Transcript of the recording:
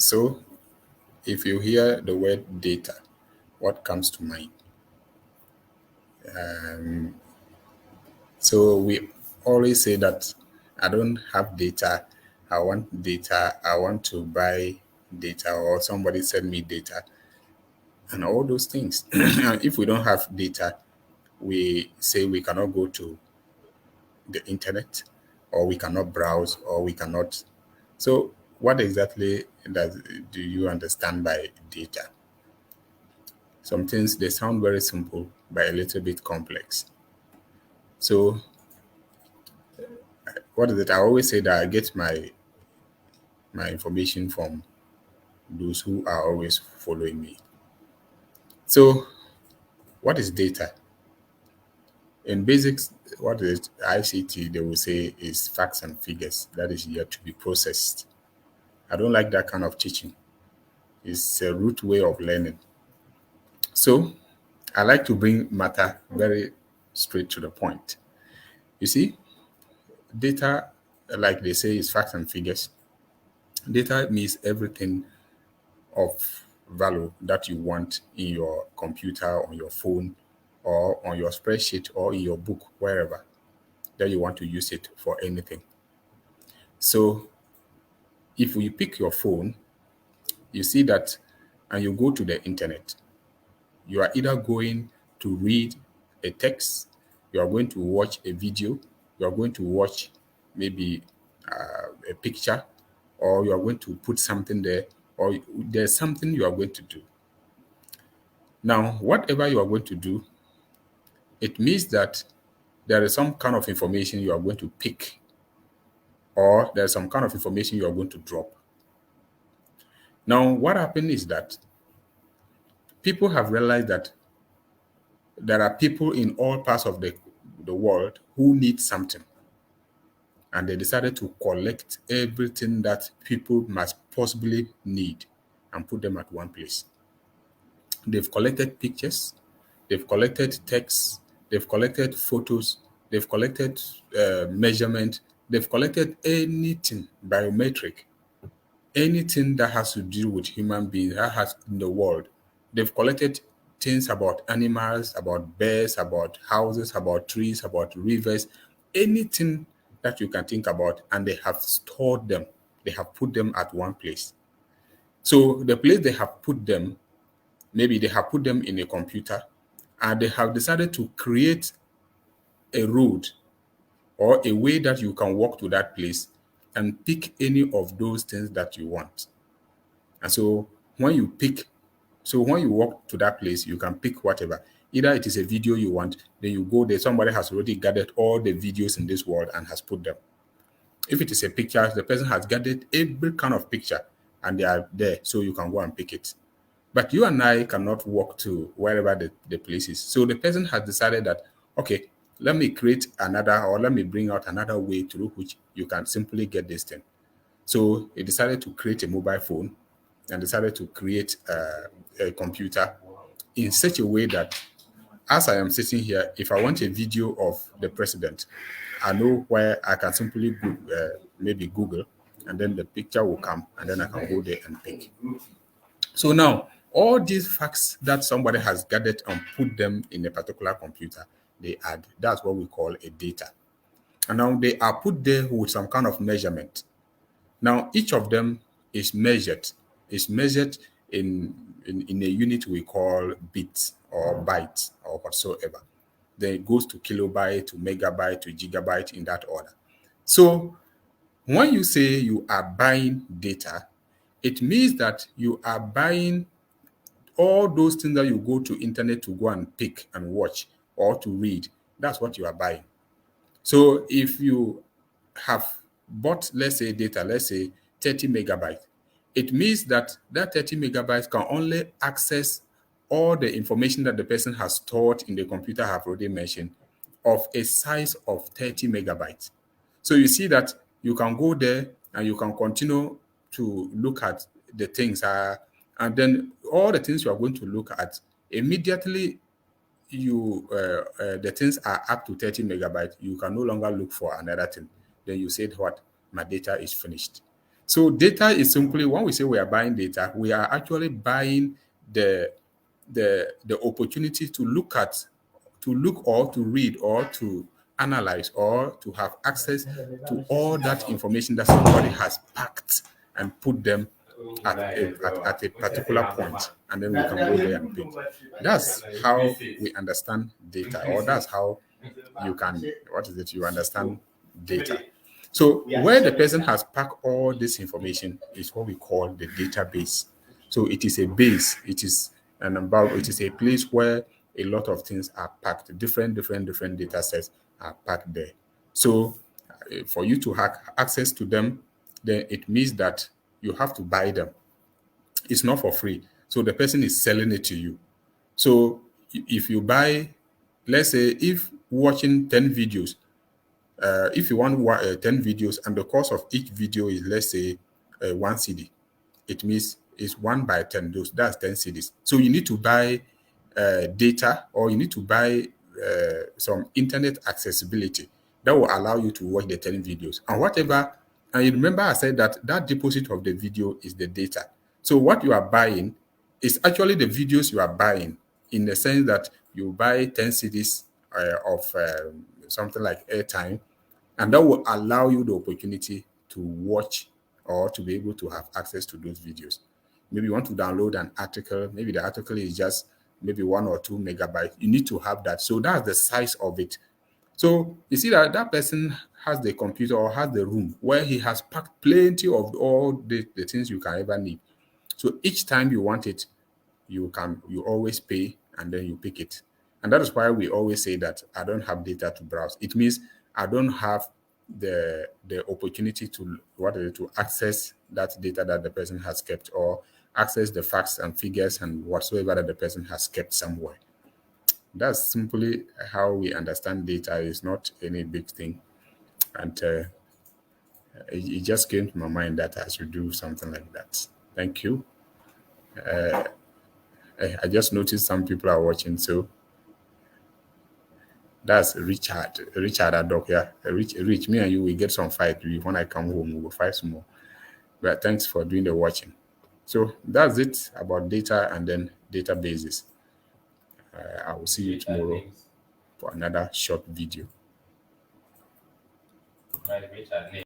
So, if you hear the word data, what comes to mind? So, we always say that I don't have data, I want data, I want to buy data, or somebody send me data, and all those things. And if we don't have data, we say we cannot go to the internet, or we cannot browse, or we cannot. So, what exactly do you understand by data? Some things they sound very simple, but a little bit complex. So, what is it? I always say that I get my information from those who are always following me. So, what is data? In basics, what is ICT? They will say is facts and figures that is yet to be processed. I don't like that kind of teaching. It's a root way of learning. So, I like to bring matter very straight to the point. You see, data, like they say, is facts and figures. Data means everything of value that you want in your computer, on your phone, or on your spreadsheet, or in your book, wherever that you want to use it for anything. So if you pick your phone, you see that, and you go to the internet, you are either going to read a text, you are going to watch a video, you are going to watch maybe a picture, or you are going to put something there, or there's something you are going to do. Now, whatever you are going to do, it means that there is some kind of information you are going to pick, or there's some kind of information you are going to drop. Now, what happened is that people have realized that there are people in all parts of the world who need something. And they decided to collect everything that people must possibly need and put them at one place. They've collected pictures, they've collected texts, they've collected photos, they've collected measurement, they've collected anything biometric, anything that has to do with human beings that has in the world. They've collected things about animals, about birds, about houses, about trees, about rivers, anything that you can think about, and they have stored them. They have put them at one place. So the place they have put them, maybe they have put them in a computer, and they have decided to create a road or a way that you can walk to that place and pick any of those things that you want. And so when you pick, so when you walk to that place, you can pick whatever. Either it is a video you want, then you go there. Somebody has already gathered all the videos in this world and has put them. If it is a picture, the person has gathered every kind of picture and they are there, so you can go and pick it. But you and I cannot walk to wherever the place is. So the person has decided that, okay, let me create another, or let me bring out another way through which you can simply get this thing. So he decided to create a mobile phone and decided to create a computer in such a way that as I am sitting here, if I want a video of the president, I know where I can simply maybe Google, and then the picture will come, and then I can go there and pick. So now, all these facts that somebody has gathered and put them in a particular computer, they add. That's what we call a data. And now they are put there with some kind of measurement. Now, each of them is measured in a unit we call bits or bytes or whatsoever. Then it goes to kilobyte, to megabyte, to gigabyte in that order. So when you say you are buying data, it means that you are buying all those things that you go to internet to go and pick and watch or to read. That's what you are buying. So if you have bought, let's say, data, let's say 30 megabytes, it means that that 30 megabytes can only access all the information that the person has stored in the computer I have already mentioned of a size of 30 megabytes. So you see that you can go there and you can continue to look at the things, and then all the things you are going to look at immediately the things are up to 30 megabytes, you can no longer look for another thing. Then you said what? My data is finished. So data is simply, when we say we are buying data, we are actually buying the the opportunity to look or to read or to analyze or to have access to all that information that somebody has packed and put them at a particular point, and then we can go there and pick. That's how we understand data, or that's how you can, what is it, you understand data. So where the person has packed all this information is what we call the database. So it is a base, it is it is a place where a lot of things are packed, different data sets are packed there. So for you to have access to them, then it means that you have to buy them. It's not for free. So the person is selling it to you. So if you buy, let's say, if watching 10 videos, if you want 10 videos and the cost of each video is, let's say, 1 CD, it means it's 1 by 10. That's 10 CDs. So you need to buy data, or you need to buy some internet accessibility that will allow you to watch the 10 videos and whatever. And you remember I said that that deposit of the video is the data. So what you are buying is actually the videos you are buying, in the sense that you buy 10 CDs of something like airtime, and that will allow you the opportunity to watch or to be able to have access to those videos. Maybe you want to download an article, maybe the article is just maybe 1 or 2 megabytes. You need to have that. So that's the size of it. So you see that that person has the computer or has the room where he has packed plenty of all the things you can ever need. So each time you want it, you always pay and then you pick it. And that is why we always say that I don't have data to browse. It means I don't have the opportunity to to access that data that the person has kept, or access the facts and figures and whatsoever that the person has kept somewhere. That's simply how we understand data. It's not any big thing. And it just came to my mind that I should do something like that. Thank you. I just noticed some people are watching, so that's Richard Adok. Yeah, Rich, me and you, we get some fight. When I come home, we will fight some more. But thanks for doing the watching. So that's it about data and then databases. I will see you tomorrow for another short video.